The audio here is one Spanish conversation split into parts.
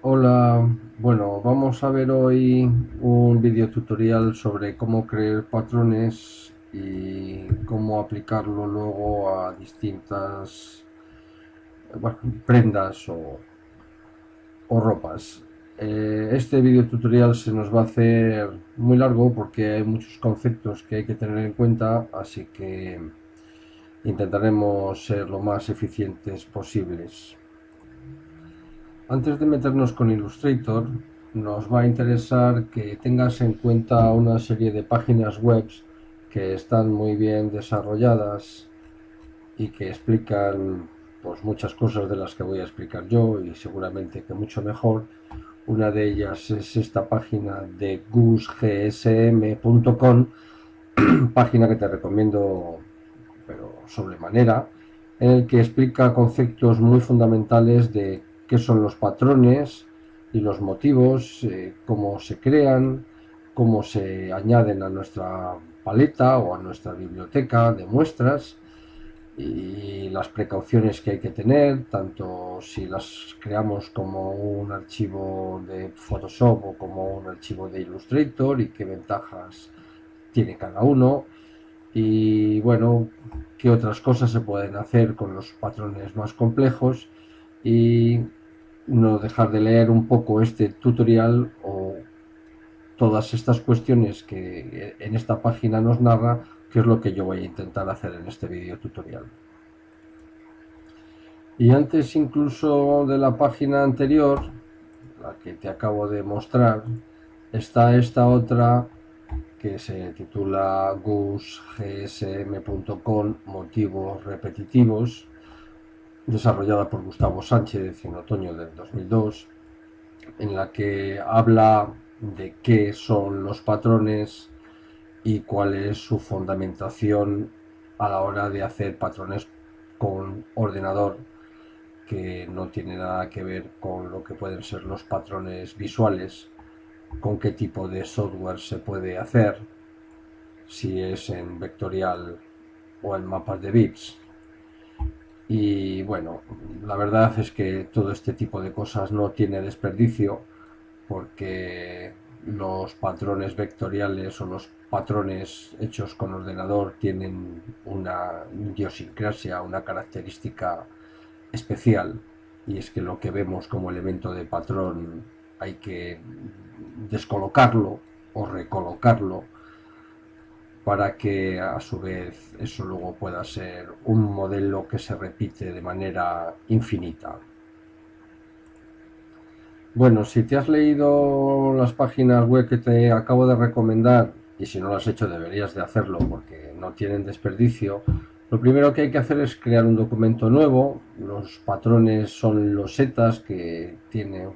Hola, bueno, vamos a ver hoy un video tutorial sobre cómo crear patrones y cómo aplicarlo luego a distintas bueno, prendas o ropas. Este video tutorial se nos va a hacer muy largo porque hay muchos conceptos que hay que tener en cuenta, así que intentaremos ser lo más eficientes posibles. Antes de meternos con Illustrator, nos va a interesar que tengas en cuenta una serie de páginas web que están muy bien desarrolladas y que explican pues muchas cosas de las que voy a explicar yo y seguramente que mucho mejor. Una de ellas es esta página de gusgsm.com, página que te recomiendo pero sobremanera, en el que explica conceptos muy fundamentales de qué son los patrones y los motivos, cómo se crean, cómo se añaden a nuestra paleta o a nuestra biblioteca de muestras y las precauciones que hay que tener, tanto si las creamos como un archivo de Photoshop o como un archivo de Illustrator y qué ventajas tiene cada uno. Y bueno, qué otras cosas se pueden hacer con los patrones más complejos y no dejar de leer un poco este tutorial o todas estas cuestiones que en esta página nos narra, que es lo que yo voy a intentar hacer en este vídeo tutorial. Y antes incluso de la página anterior, la que te acabo de mostrar, está esta otra que se titula gusgsm.com motivos repetitivos, desarrollada por Gustavo Sánchez en otoño del 2002, en la que habla de qué son los patrones y cuál es su fundamentación a la hora de hacer patrones con ordenador, que no tiene nada que ver con lo que pueden ser los patrones visuales, con qué tipo de software se puede hacer, si es en vectorial o en mapas de bits. Y bueno, la verdad es que todo este tipo de cosas no tiene desperdicio porque los patrones vectoriales o los patrones hechos con ordenador tienen una idiosincrasia, una característica especial, y es que lo que vemos como elemento de patrón hay que descolocarlo o recolocarlo para que a su vez eso luego pueda ser un modelo que se repite de manera infinita. Bueno, si te has leído las páginas web que te acabo de recomendar, y si no lo has hecho deberías de hacerlo porque no tienen desperdicio, lo primero que hay que hacer es crear un documento nuevo. Los patrones son losetas que tienen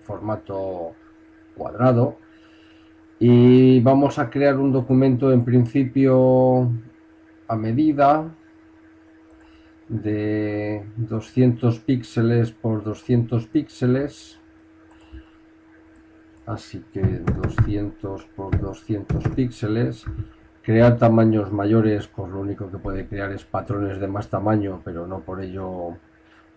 formato cuadrado y vamos a crear un documento en principio a medida de 200 píxeles por 200 píxeles, así que 200 por 200 píxeles. Crear tamaños mayores, pues lo único que puede crear es patrones de más tamaño, pero no por ello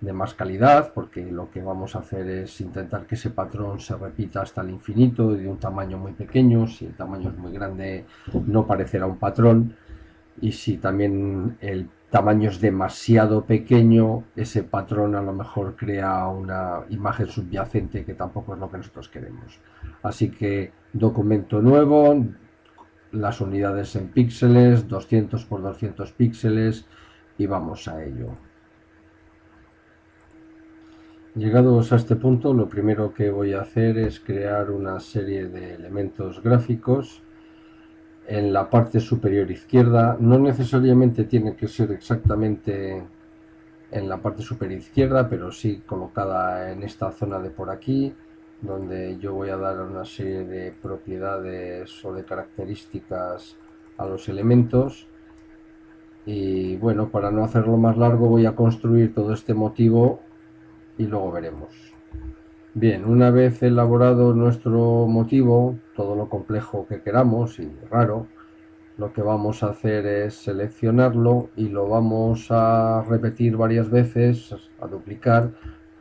de más calidad, porque lo que vamos a hacer es intentar que ese patrón se repita hasta el infinito y de un tamaño muy pequeño. Si el tamaño es muy grande no parecerá un patrón, y si también el tamaño es demasiado pequeño, ese patrón a lo mejor crea una imagen subyacente que tampoco es lo que nosotros queremos. Así que documento nuevo, las unidades en píxeles, 200 por 200 píxeles, y vamos a ello. Llegados a este punto, lo primero que voy a hacer es crear una serie de elementos gráficos en la parte superior izquierda. No necesariamente tiene que ser exactamente en la parte superior izquierda, pero sí colocada en esta zona de por aquí, donde yo voy a dar una serie de propiedades o de características a los elementos. Y bueno, para no hacerlo más largo voy a construir todo este motivo y luego veremos. Bien, una vez elaborado nuestro motivo, todo lo complejo que queramos y raro, lo que vamos a hacer es seleccionarlo y lo vamos a repetir varias veces, a duplicar,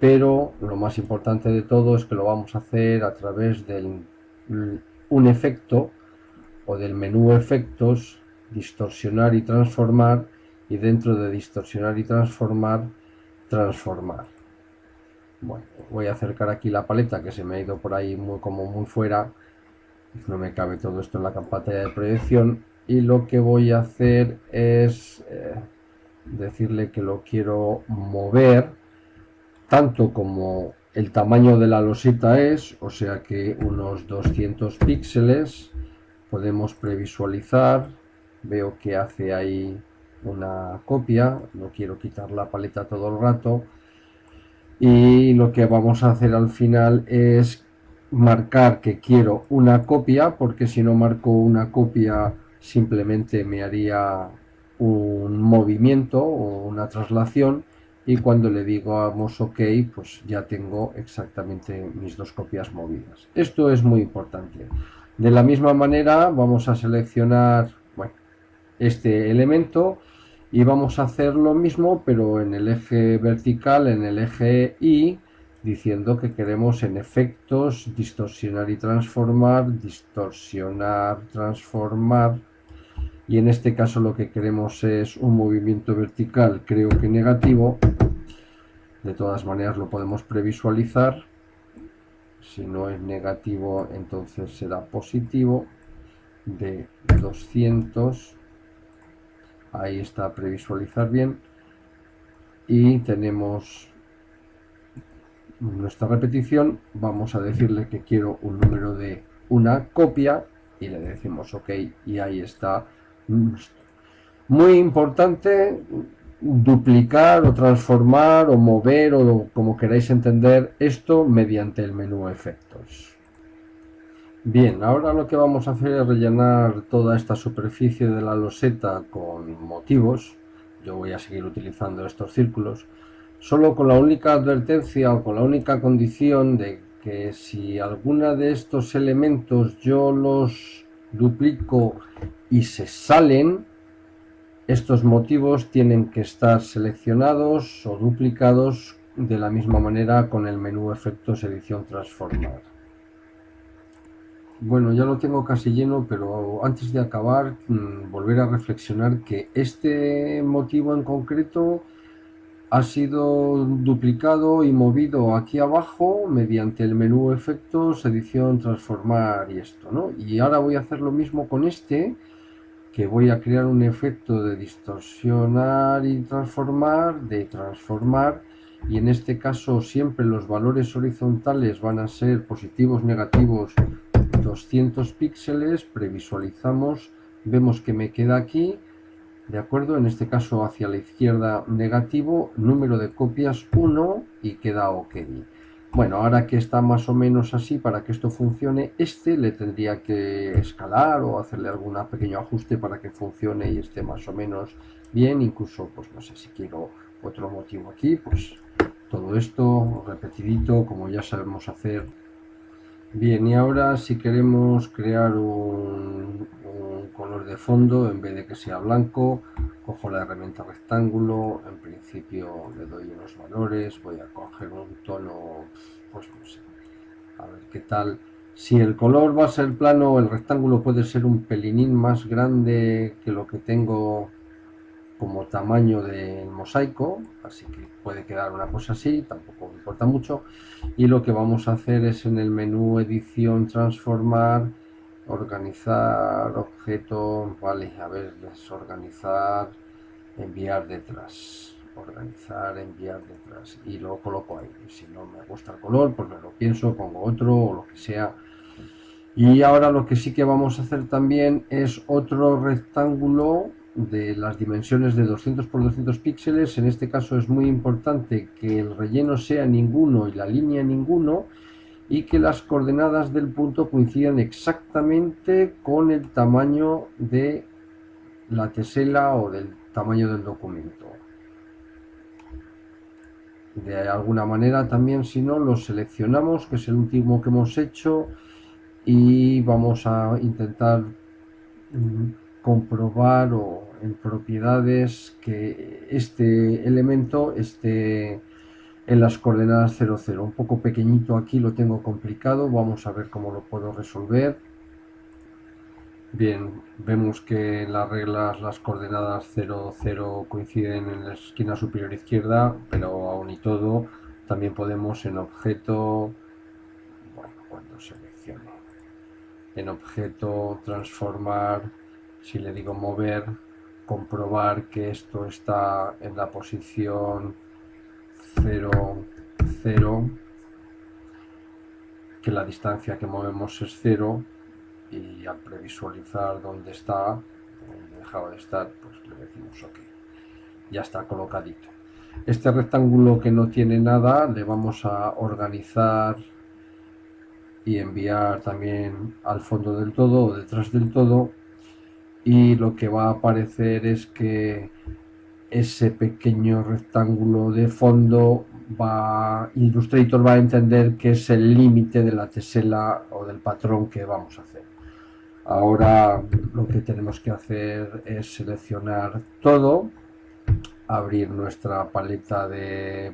pero lo más importante de todo es que lo vamos a hacer a través de un efecto o del menú efectos, distorsionar y transformar, y dentro de distorsionar y transformar, transformar. Bueno, voy a acercar aquí la paleta que se me ha ido por ahí como muy fuera, no me cabe todo esto en la pantalla de proyección, y lo que voy a hacer es decirle que lo quiero mover tanto como el tamaño de la loseta es, o sea que unos 200 píxeles. Podemos previsualizar, veo que hace ahí una copia, no quiero quitar la paleta todo el rato, y lo que vamos a hacer al final es marcar que quiero una copia, porque si no marco una copia simplemente me haría un movimiento o una traslación, y cuando le digamos OK, pues ya tengo exactamente mis dos copias movidas. Esto es muy importante. De la misma manera vamos a seleccionar, bueno, este elemento, y vamos a hacer lo mismo pero en el eje vertical, en el eje Y, diciendo que queremos en efectos distorsionar y transformar, distorsionar, transformar, y en este caso lo que queremos es un movimiento vertical, creo que negativo. De todas maneras lo podemos previsualizar, si no es negativo entonces será positivo, de 200. Ahí está, previsualizar bien, y tenemos nuestra repetición. Vamos a decirle que quiero un número de una copia y le decimos OK, y ahí está. Muy importante duplicar o transformar o mover, o como queráis entender esto, mediante el menú efectos. Bien, ahora lo que vamos a hacer es rellenar toda esta superficie de la loseta con motivos. Yo voy a seguir utilizando estos círculos, solo con la única advertencia o con la única condición de que si alguna de estos elementos yo los duplico y se salen, estos motivos tienen que estar seleccionados o duplicados de la misma manera con el menú efectos edición transformar. Bueno, ya lo tengo casi lleno, pero antes de acabar, volver a reflexionar que este motivo en concreto ha sido duplicado y movido aquí abajo mediante el menú efectos, edición, transformar y esto, ¿no? Y ahora voy a hacer lo mismo con este, que voy a crear un efecto de distorsionar y transformar, de transformar, y en este caso siempre los valores horizontales van a ser positivos, negativos, 200 píxeles, previsualizamos, vemos que me queda aquí, de acuerdo, en este caso hacia la izquierda negativo, número de copias 1, y queda OK. Bueno, ahora que está más o menos así, para que esto funcione, este le tendría que escalar o hacerle algún pequeño ajuste para que funcione y esté más o menos bien, incluso, pues no sé, si quiero otro motivo aquí, pues todo esto repetidito como ya sabemos hacer. Bien, y ahora si queremos crear un color de fondo, en vez de que sea blanco, cojo la herramienta rectángulo, en principio le doy unos valores, voy a coger un tono, pues no sé, a ver qué tal. Si el color va a ser plano, el rectángulo puede ser un pelinín más grande que lo que tengo como tamaño del mosaico, así que puede quedar una cosa así, tampoco me importa mucho. Y lo que vamos a hacer es en el menú edición transformar, organizar objeto, vale, a ver, desorganizar, enviar detrás, organizar, enviar detrás, y lo coloco ahí. Si no me gusta el color, pues me lo pienso, pongo otro o lo que sea. Y ahora lo que sí que vamos a hacer también es otro rectángulo de las dimensiones de 200 por 200 píxeles. En este caso es muy importante que el relleno sea ninguno y la línea ninguno, y que las coordenadas del punto coincidan exactamente con el tamaño de la tesela o del tamaño del documento. De alguna manera también, si no, lo seleccionamos, que es el último que hemos hecho, y vamos a intentar comprobar en propiedades que este elemento esté en las coordenadas 0, 0. Un poco pequeñito aquí, lo tengo complicado, vamos a ver cómo lo puedo resolver. Bien, vemos que en las reglas las coordenadas 0, 0 coinciden en la esquina superior izquierda, pero aún y todo también podemos en objeto, bueno, cuando seleccione, en objeto transformar, si le digo mover, comprobar que esto está en la posición 0, 0, que la distancia que movemos es 0, y al previsualizar dónde está, donde dejaba de estar, pues le decimos OK. Ya está colocadito. Este rectángulo que no tiene nada le vamos a organizar y enviar también al fondo del todo o detrás del todo, y lo que va a aparecer es que ese pequeño rectángulo de fondo Illustrator va a entender que es el límite de la tesela o del patrón que vamos a hacer. Ahora lo que tenemos que hacer es seleccionar todo, abrir nuestra paleta de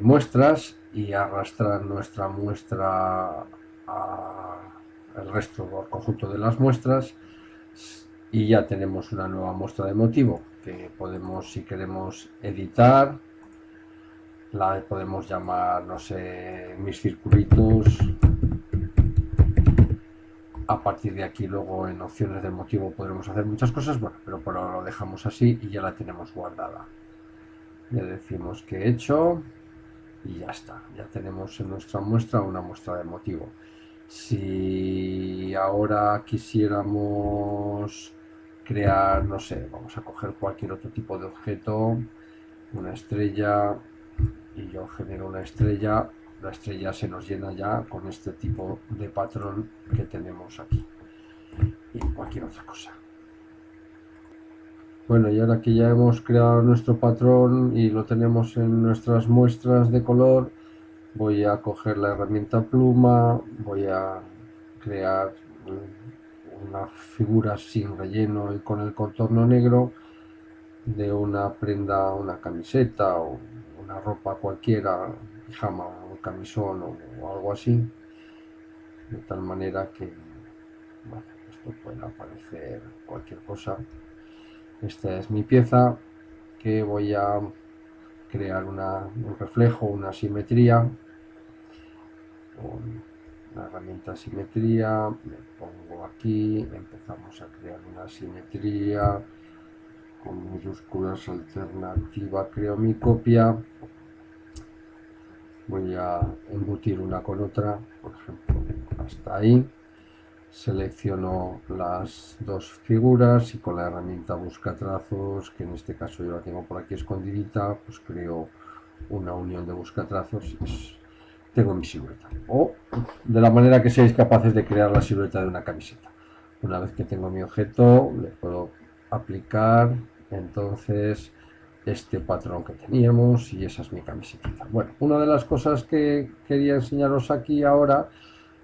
muestras y arrastrar nuestra muestra al resto del conjunto de las muestras, y ya tenemos una nueva muestra de motivo que podemos, si queremos, editar. La podemos llamar, no sé, mis circulitos. A partir de aquí luego en opciones del motivo podremos hacer muchas cosas, bueno, pero por ahora lo dejamos así y ya la tenemos guardada. Le decimos que he hecho y ya está, ya tenemos en nuestra muestra una muestra de motivo. Si ahora quisiéramos crear, no sé, vamos a coger cualquier otro tipo de objeto, una estrella, y yo genero una estrella, la estrella se nos llena ya con este tipo de patrón que tenemos aquí, y cualquier otra cosa. Bueno, y ahora que ya hemos creado nuestro patrón y lo tenemos en nuestras muestras de color, voy a coger la herramienta pluma, voy a crear una figura sin relleno y con el contorno negro de una prenda, una camiseta o una ropa cualquiera, pijama, un camisón o algo así, de tal manera que, bueno, esto pueda aparecer cualquier cosa. Esta es mi pieza que voy a crear un reflejo, una simetría con la herramienta simetría. Me pongo aquí, empezamos a crear una simetría con mayúsculas, alternativa, creo mi copia. Voy a embutir una con otra, por ejemplo, hasta ahí. Selecciono las dos figuras y con la herramienta busca trazos, que en este caso yo la tengo por aquí escondidita, pues creo una unión de buscatrazos y tengo mi silueta. O de la manera que seáis capaces de crear la silueta de una camiseta. Una vez que tengo mi objeto, le puedo aplicar entonces este patrón que teníamos y esa es mi camiseta. Bueno, una de las cosas que quería enseñaros aquí ahora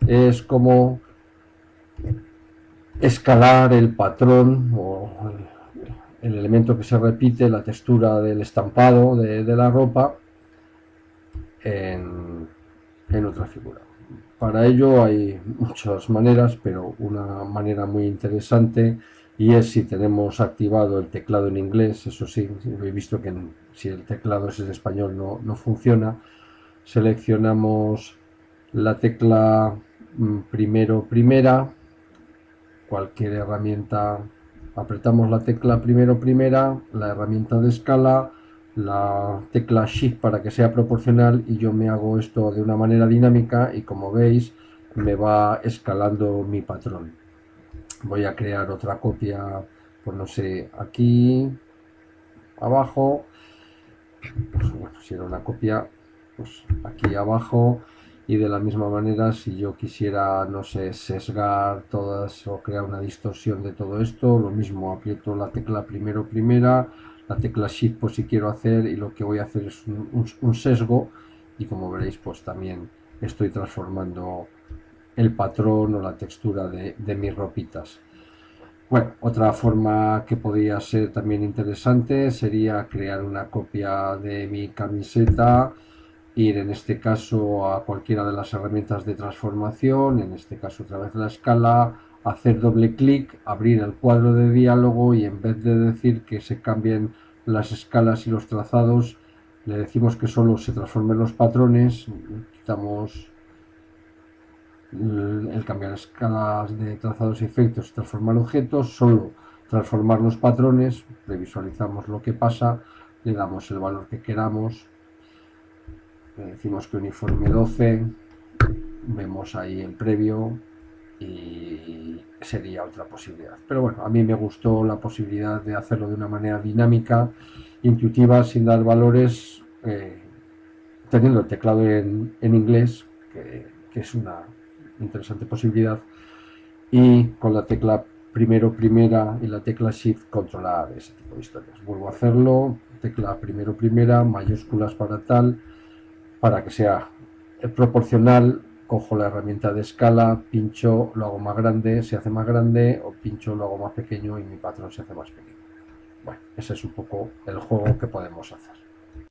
es cómo escalar el patrón o el elemento que se repite, la textura del estampado de la ropa en otra figura. Para ello hay muchas maneras, pero una manera muy interesante y es si tenemos activado el teclado en inglés. Eso sí, he visto que si el teclado es en español no funciona. Seleccionamos la tecla primera, cualquier herramienta, apretamos la tecla primera, la herramienta de escala, la tecla Shift para que sea proporcional, y yo me hago esto de una manera dinámica y como veis me va escalando mi patrón. Voy a crear otra copia, pues no sé, aquí abajo, pues bueno, si era una copia, pues aquí abajo, y de la misma manera si yo quisiera, no sé, sesgar todas o crear una distorsión de todo esto, lo mismo, aprieto la tecla primera, la tecla Shift por si quiero hacer, y lo que voy a hacer es un sesgo, y como veréis pues también estoy transformando el patrón o la textura de mis ropitas. Bueno, otra forma que podría ser también interesante sería crear una copia de mi camiseta, ir en este caso a cualquiera de las herramientas de transformación, en este caso otra vez la escala, hacer doble clic, abrir el cuadro de diálogo y en vez de decir que se cambien las escalas y los trazados, le decimos que solo se transformen los patrones, quitamos el cambiar escalas de trazados y efectos, transformar objetos, solo transformar los patrones, previsualizamos lo que pasa, le damos el valor que queramos, le decimos que uniforme 12, vemos ahí el previo y sería otra posibilidad. Pero bueno, a mí me gustó la posibilidad de hacerlo de una manera dinámica, intuitiva, sin dar valores, teniendo el teclado en inglés, que es una interesante posibilidad, y con la tecla primero primera y la tecla shift controlar ese tipo de historias. Vuelvo a hacerlo, tecla primero primera, mayúsculas para tal, para que sea proporcional. Cojo la herramienta de escala, pincho, lo hago más grande, se hace más grande, o pincho, lo hago más pequeño y mi patrón se hace más pequeño. Bueno, ese es un poco el juego que podemos hacer.